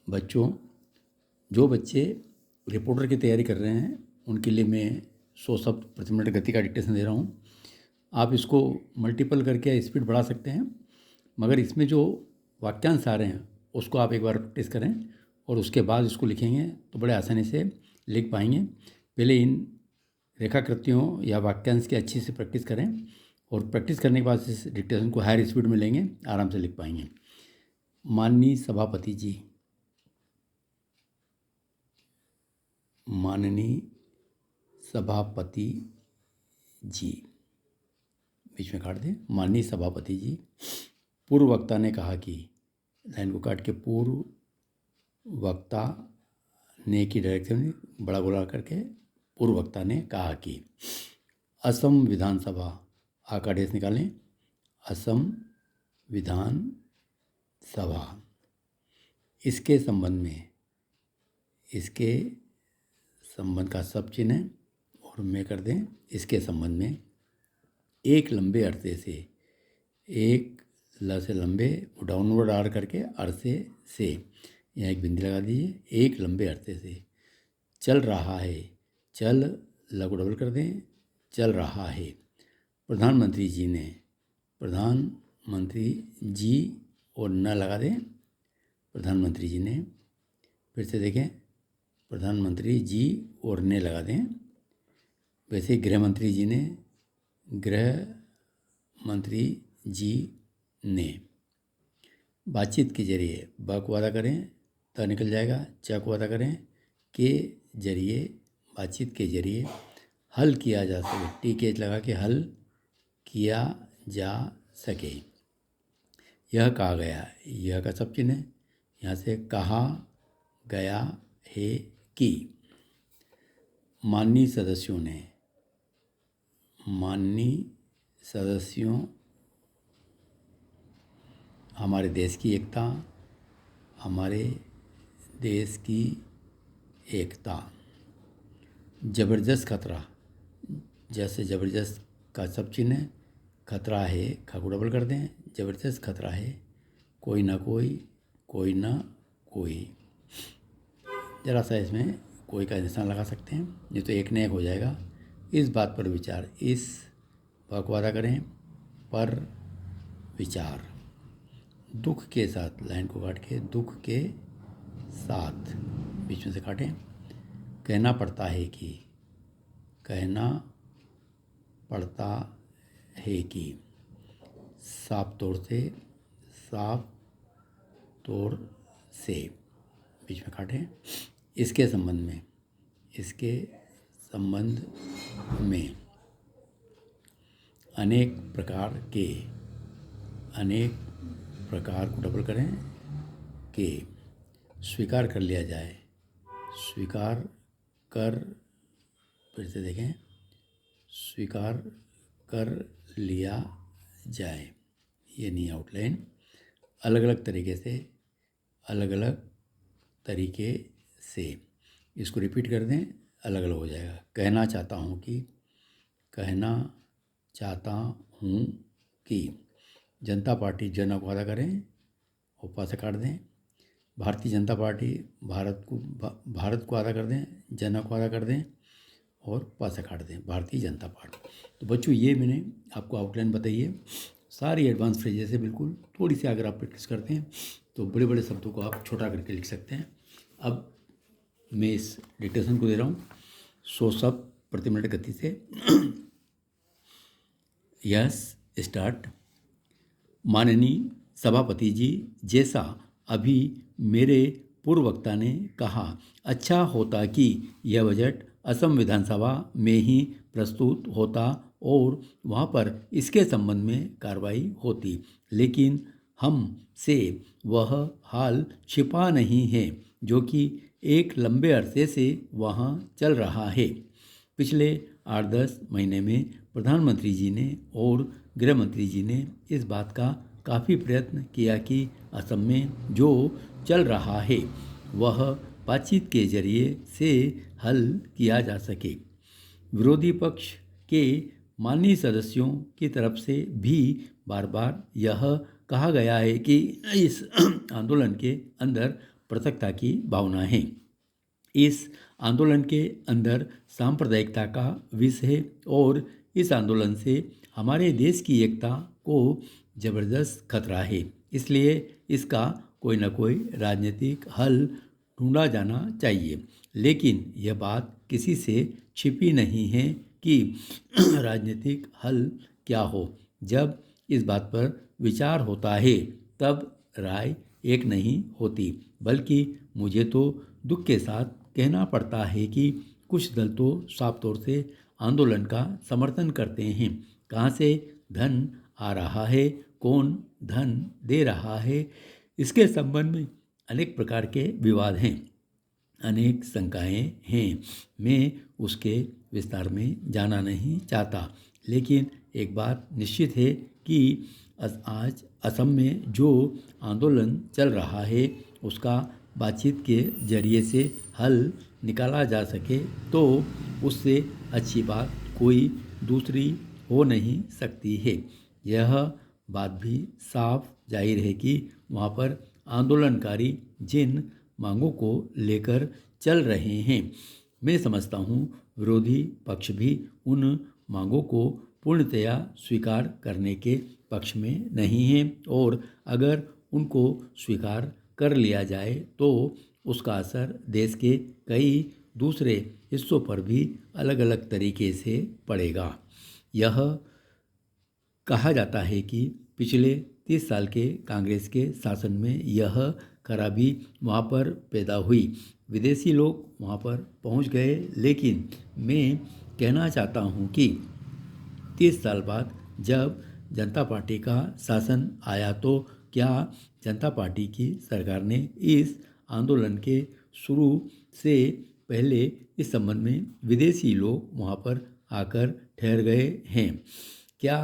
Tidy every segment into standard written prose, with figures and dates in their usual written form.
बच्चों, जो बच्चे रिपोर्टर की तैयारी कर रहे हैं उनके लिए मैं 100 शब्द प्रति मिनट गति का डिक्टेशन दे रहा हूँ। आप इसको मल्टीपल करके स्पीड बढ़ा सकते हैं, मगर इसमें जो वाक्यांश आ रहे हैं उसको आप एक बार प्रैक्टिस करें और उसके बाद इसको लिखेंगे तो बड़े आसानी से लिख पाएंगे। पहले इन रेखाकृतियों या वाक्यांश की अच्छी से प्रैक्टिस करें और प्रैक्टिस करने के बाद इस डिक्टेशन को हायर स्पीड में लेंगे, आराम से लिख पाएंगे। माननीय सभापति जी, माननीय सभापति जी, बीच में काट दें, माननीय सभापति जी। पूर्व वक्ता ने कहा कि, लाइन को काट के पूर्व वक्ता ने की डायरेक्शन में बड़ा गोला करके पूर्व वक्ता ने कहा कि असम विधानसभा, आ का डेस निकालें, असम विधान सभा, इसके संबंध में, इसके संबंध का सब चिन्ह है और में कर दें इसके संबंध में एक लंबे अरसे से, एक ल से लंबे डाउनवर्ड आर करके अरसे से यहाँ एक बिंदी लगा दीजिए, एक लंबे अरसे से चल रहा है, चल ल को डबल कर दें, चल रहा है। प्रधानमंत्री जी ने, प्रधानमंत्री जी और न लगा दें, प्रधानमंत्री जी ने। फिर से देखें, प्रधानमंत्री जी और ने लगा दें। वैसे गृह मंत्री जी ने, गृह मंत्री जी ने। बातचीत के जरिए ब को अदा करें, त निकल जाएगा, च को अदा करें, के जरिए, बातचीत के जरिए हल किया जा सके, टी के लगा के हल किया जा सके। यह कहा गया, यह का सब चिन्ह है, यहाँ से कहा गया है कि माननीय सदस्यों ने, माननीय सदस्यों हमारे देश की एकता, हमारे देश की एकता। ज़बरदस्त खतरा, जैसे ज़बरदस्त का सब चिन्ह है, खतरा है, खा को डबल कर दें, ज़बरदस्त खतरा है, कोई ना कोई, कोई ना कोई। ज़रा सा इसमें कोई का निशान लगा सकते हैं, नहीं तो एक न एक हो जाएगा। इस बात पर विचार, इस ब को अदा करें, पर विचार। दुख के साथ, लाइन को काट के दुख के साथ बीच में से काटें। कहना पड़ता है कि, कहना पड़ता है कि, साफ तौर से, साफ तौर से बीच में काटें। इसके संबंध में, इसके संबंध में अनेक प्रकार के, अनेक प्रकार को डबल करें के स्वीकार कर लिया जाए, स्वीकार कर, फिर से देखें, स्वीकार कर लिया जाए। ये नहीं आउटलाइन, अलग अलग तरीके से, अलग अलग तरीके से इसको रिपीट कर दें, अलग अलग हो जाएगा। कहना चाहता हूँ कि, कहना चाहता हूँ कि जनता पार्टी, जन को अदा करें और पा से काट दें। भारतीय जनता पार्टी, भारत को अदा कर दें, जन को अदा कर दें और पा से काट दें, भारतीय जनता पार्टी। तो बच्चों, ये मैंने आपको आउटलाइन बताई है। सारी एडवांस फ्रेजेस है, बिल्कुल थोड़ी सी अगर आप प्रैक्टिस करते हैं तो बड़े बड़े शब्दों को आप छोटा करके लिख सकते हैं। अब मैं इस डिक्टेशन को दे रहा हूँ 100 शब्द प्रति मिनट गति से। Yes, start. माननीय सभापति जी, जैसा अभी मेरे पूर्व वक्ता ने कहा, अच्छा होता कि यह बजट असम विधानसभा में ही प्रस्तुत होता और वहाँ पर इसके संबंध में कार्रवाई होती, लेकिन हम से वह हाल छिपा नहीं है जो कि एक लंबे अरसे से वहाँ चल रहा है। पिछले 8-10 महीने में प्रधानमंत्री जी ने और गृह मंत्री जी ने इस बात का काफ़ी प्रयत्न किया कि असम में जो चल रहा है वह बातचीत के जरिए से हल किया जा सके। विरोधी पक्ष के माननीय सदस्यों की तरफ से भी बार बार यह कहा गया है कि इस आंदोलन के अंदर पृथकता की भावना है। इस आंदोलन के अंदर सांप्रदायिकता का विष है और इस आंदोलन से हमारे देश की एकता को जबरदस्त खतरा है। इसलिए इसका कोई न कोई राजनीतिक हल ढूंढा जाना चाहिए। लेकिन यह बात किसी से छिपी नहीं है कि राजनीतिक हल क्या हो। जब इस बात पर विचार होता है तब राय एक नहीं होती, बल्कि मुझे तो दुख के साथ कहना पड़ता है कि कुछ दल तो साफ तौर से आंदोलन का समर्थन करते हैं। कहाँ से धन आ रहा है, कौन धन दे रहा है, इसके संबंध में अनेक प्रकार के विवाद हैं, अनेक शंकाएं हैं। मैं उसके विस्तार में जाना नहीं चाहता, लेकिन एक बात निश्चित है कि आज असम में जो आंदोलन चल रहा है उसका बातचीत के जरिए से हल निकाला जा सके तो उससे अच्छी बात कोई दूसरी हो नहीं सकती है। यह बात भी साफ जाहिर है कि वहाँ पर आंदोलनकारी जिन मांगों को लेकर चल रहे हैं, मैं समझता हूँ विरोधी पक्ष भी उन मांगों को पूर्णतया स्वीकार करने के पक्ष में नहीं है, और अगर उनको स्वीकार कर लिया जाए तो उसका असर देश के कई दूसरे हिस्सों पर भी अलग अलग तरीके से पड़ेगा। यह कहा जाता है कि पिछले 30 साल के कांग्रेस के शासन में यह खराबी वहाँ पर पैदा हुई। विदेशी लोग वहाँ पर पहुँच गए, लेकिन मैं कहना चाहता हूँ कि 30 साल बाद जब जनता पार्टी का शासन आया तो क्या जनता पार्टी की सरकार ने इस आंदोलन के शुरू से पहले इस संबंध में विदेशी लोग वहाँ पर आकर ठहर गए हैं? क्या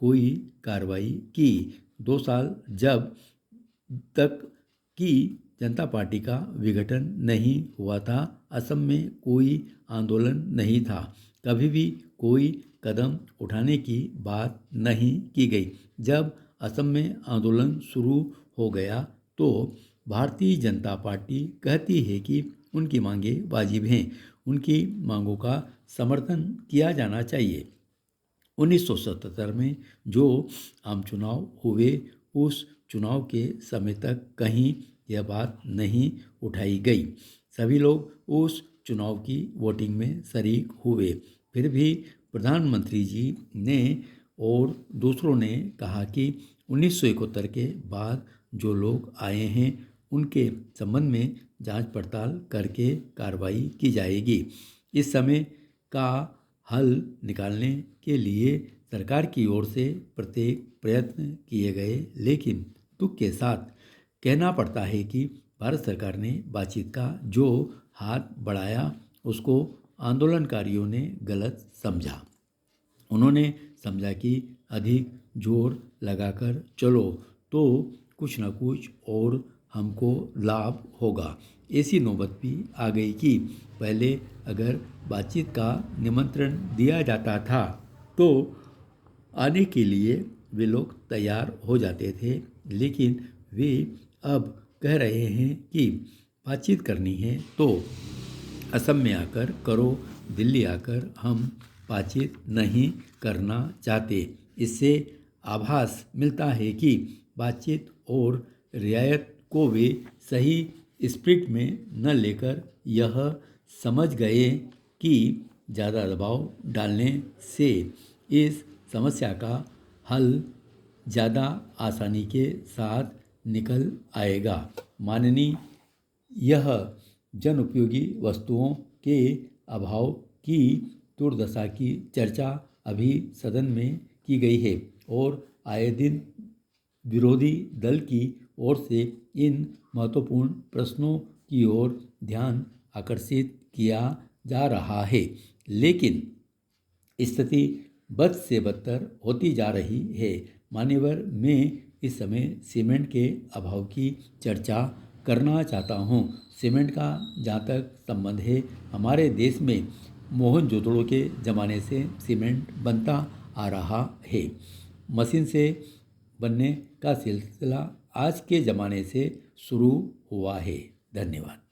कोई कार्रवाई की? 2 साल जब तक कि जनता पार्टी का विघटन नहीं हुआ था, असम में कोई आंदोलन नहीं था, कभी भी कोई कदम उठाने की बात नहीं की गई। जब असम में आंदोलन शुरू हो गया तो भारतीय जनता पार्टी कहती है कि उनकी मांगें वाजिब हैं, उनकी मांगों का समर्थन किया जाना चाहिए। 1977 में जो आम चुनाव हुए, उस चुनाव के समय तक कहीं यह बात नहीं उठाई गई। सभी लोग उस चुनाव की वोटिंग में शरीक हुए। फिर भी प्रधानमंत्री जी ने और दूसरों ने कहा कि 1971 के बाद जो लोग आए हैं उनके संबंध में जांच पड़ताल करके कार्रवाई की जाएगी। इस समय का हल निकालने के लिए सरकार की ओर से प्रत्येक प्रयत्न किए गए, लेकिन दुख के साथ कहना पड़ता है कि भारत सरकार ने बातचीत का जो हाथ बढ़ाया उसको आंदोलनकारियों ने गलत समझा। उन्होंने समझा कि अधिक जोर लगाकर चलो तो कुछ न कुछ और हमको लाभ होगा। ऐसी नौबत भी आ गई कि पहले अगर बातचीत का निमंत्रण दिया जाता था तो आने के लिए वे लोग तैयार हो जाते थे, लेकिन वे अब कह रहे हैं कि बातचीत करनी है तो असम में आकर करो, दिल्ली आकर हम बातचीत नहीं करना चाहते। इससे आभास मिलता है कि बातचीत और रियायत को वे सही स्पिरिट में न लेकर यह समझ गए कि ज़्यादा दबाव डालने से इस समस्या का हल ज़्यादा आसानी के साथ निकल आएगा। माननीय, यह जन उपयोगी वस्तुओं के अभाव की दुर्दशा की चर्चा अभी सदन में की गई है और आए दिन विरोधी दल की ओर से इन महत्वपूर्ण प्रश्नों की ओर ध्यान आकर्षित किया जा रहा है, लेकिन स्थिति बद से बदतर होती जा रही है। मान्यवर, मैं इस समय सीमेंट के अभाव की चर्चा करना चाहता हूँ। सीमेंट का जहाँ तक संबंध है, हमारे देश में मोहनजोदड़ो के ज़माने से सीमेंट बनता आ रहा है। मशीन से बनने का सिलसिला आज के ज़माने से शुरू हुआ है। धन्यवाद।